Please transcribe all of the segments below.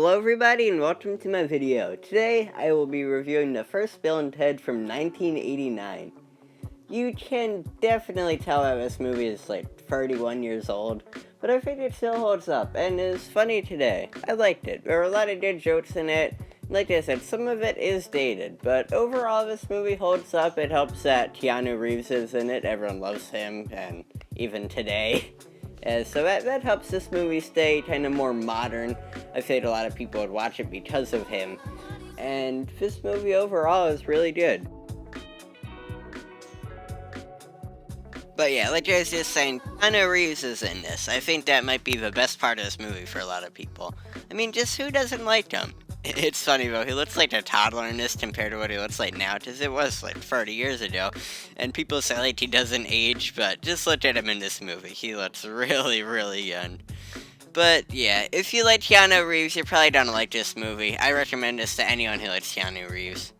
Hello everybody and welcome to my video. Today I will be reviewing the first Bill and Ted from 1989. You can definitely tell that this movie is like 31 years old, but I think it still holds up and is funny today. I liked it. There were a lot of good jokes in it. Like I said, some of it is dated, but overall this movie holds up. It helps that Keanu Reeves is in it. Everyone loves him, and even today. So that helps this movie stay kind of more modern. I think a lot of people would watch it because of him. And this movie overall is really good. But yeah, like I was just saying, Keanu Reeves is in this. I think that might be the best part of this movie for a lot of people. I mean, just who doesn't like him? It's funny though, he looks like a toddler in this compared to what he looks like now, because it was like 30 years ago, and people say like he doesn't age, but just look at him in this movie, he looks really, really young. But yeah, if you like Keanu Reeves, you're probably gonna like this movie. I recommend this to anyone who likes Keanu Reeves.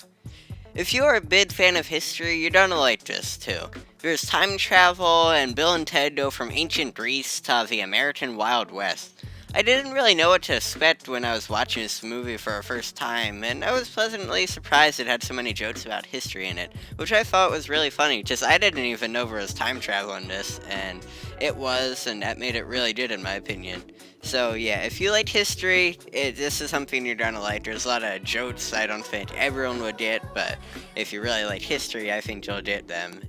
If you are a big fan of history, you're gonna like this too. There's time travel, and Bill and Ted go from ancient Greece to the American Wild West. I didn't really know what to expect when I was watching this movie for the first time, and I was pleasantly surprised it had so many jokes about history in it, which I thought was really funny, because I didn't even know there was time travel in this, and it was, and that made it really good in my opinion. So yeah, if you like history, this is something you're gonna like. There's a lot of jokes I don't think everyone would get, but if you really like history, I think you'll get them.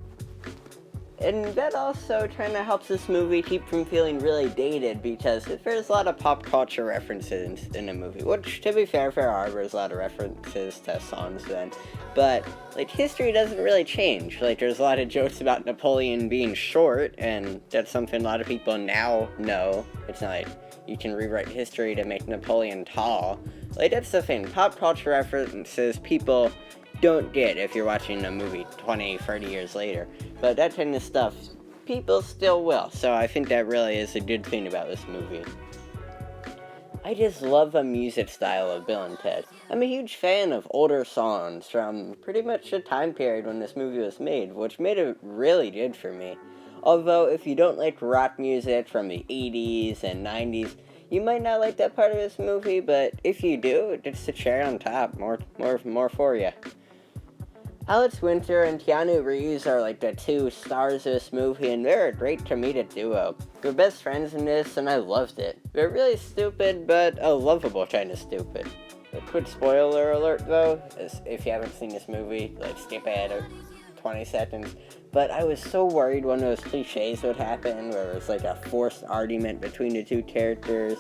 And that also kind of helps this movie keep from feeling really dated, because there's a lot of pop culture references in the movie, which, to be fair, there's a lot of references to songs then, but, like, history doesn't really change. Like, there's a lot of jokes about Napoleon being short, and that's something a lot of people now know. It's not like you can rewrite history to make Napoleon tall. Like, that's the thing. Pop culture references people don't get if you're watching a movie 20, 30 years later. But that kind of stuff, people still will. So I think that really is a good thing about this movie. I just love the music style of Bill and Ted. I'm a huge fan of older songs from pretty much the time period when this movie was made, which made it really good for me. Although, if you don't like rock music from the 80s and 90s, you might not like that part of this movie, but if you do, it's the cherry on top. More for you. Alex Winter and Keanu Reeves are like the two stars of this movie, and they're a great comedic duo. They're best friends in this, and I loved it. They're really stupid, but a lovable kind of stupid. A quick spoiler alert, though, is if you haven't seen this movie, like, skip ahead of 20 seconds. But I was so worried one of those cliches would happen, where it was like a forced argument between the two characters,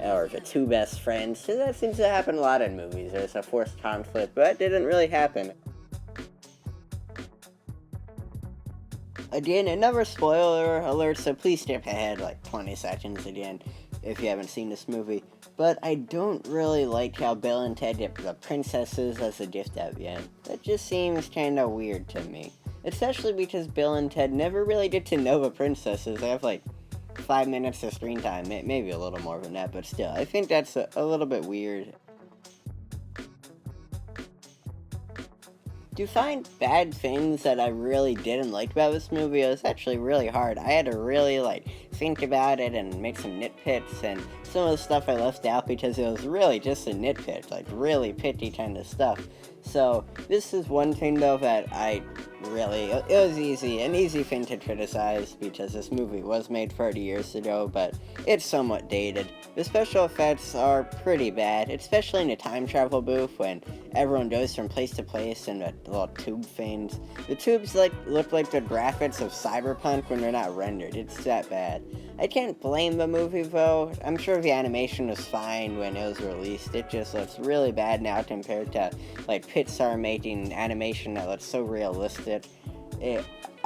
or the two best friends. So that seems to happen a lot in movies. There's a forced conflict, but that didn't really happen. Again, another spoiler alert, so please skip ahead like 20 seconds again if you haven't seen this movie. But I don't really like how Bill and Ted get the princesses as a gift at the end. That just seems kinda weird to me. Especially because Bill and Ted never really get to know the princesses. They have like 5 minutes of screen time, maybe a little more than that, but still, I think that's a little bit weird. To find bad things that I really didn't like about this movie, it was actually really hard. I had to really, think about it and make some nitpicks, and some of the stuff I left out because it was really just a nitpick, really pitchy kind of stuff. So, this is one thing, though, that it was an easy thing to criticize, because this movie was made 30 years ago, but it's somewhat dated. The special effects are pretty bad, especially in the time travel booth when everyone goes from place to place in the little tube things. The tubes look like the graphics of Cyberpunk when they're not rendered. It's that bad. I can't blame the movie though. I'm sure the animation was fine when it was released. It just looks really bad now compared to Pixar making animation that looks so realistic.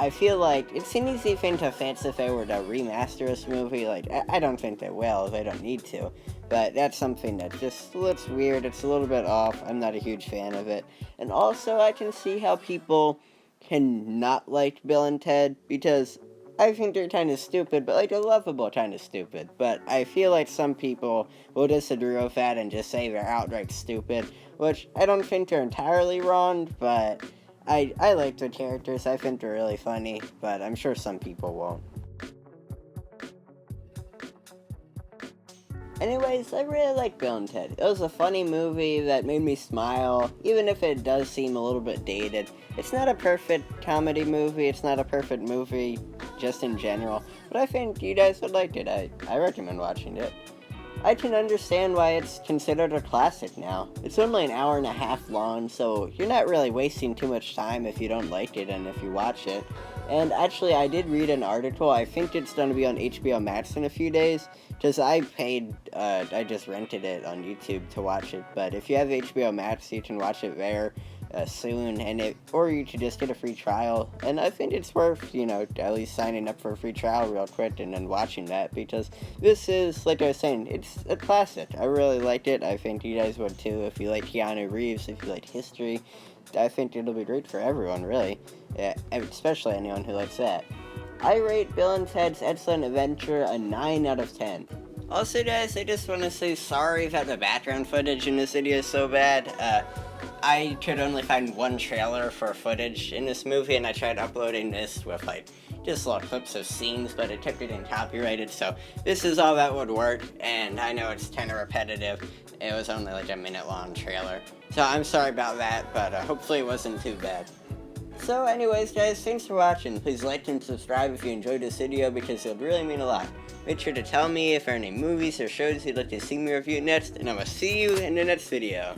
I feel like it's an easy thing to fix if they were to remaster this movie. I don't think they will. They don't need to. But that's something that just looks weird. It's a little bit off. I'm not a huge fan of it. And also, I can see how people can not like Bill and Ted, because I think they're kind of stupid, but they're lovable kind of stupid. But I feel like some people will disagree with that and just say they're outright stupid, which I don't think they're entirely wrong, but I like the characters. I think they're really funny, but I'm sure some people won't. Anyways, I really like Bill and Ted. It was a funny movie that made me smile, even if it does seem a little bit dated. It's not a perfect comedy movie, it's not a perfect movie just in general, but I think you guys would like it. I recommend watching it. I can understand why it's considered a classic now. It's only an hour and a half long, so you're not really wasting too much time if you don't like it and if you watch it. And actually, I did read an article. I think it's going to be on HBO Max in a few days, because I just rented it on YouTube to watch it. But if you have HBO Max, you can watch it there soon, or you could just get a free trial. And I think it's worth, at least signing up for a free trial real quick and then watching that, because this is, like I was saying, it's a classic. I really liked it. I think you guys would too if you like Keanu Reeves, if you like history. I think it'll be great for everyone, really. Yeah, especially anyone who likes that. I rate Bill and Ted's Excellent Adventure a 9 out of 10. Also, guys, I just want to say sorry that the background footage in this video is so bad. I could only find one trailer for footage in this movie, and I tried uploading this with, just little clips of scenes, but it kept getting copyrighted, so this is all that would work, and I know it's kind of repetitive. It was only a minute-long trailer, so I'm sorry about that, but hopefully it wasn't too bad. So anyways, guys, thanks for watching. Please like and subscribe if you enjoyed this video, because it would really mean a lot. Make sure to tell me if there are any movies or shows you'd like to see me review next, and I will see you in the next video.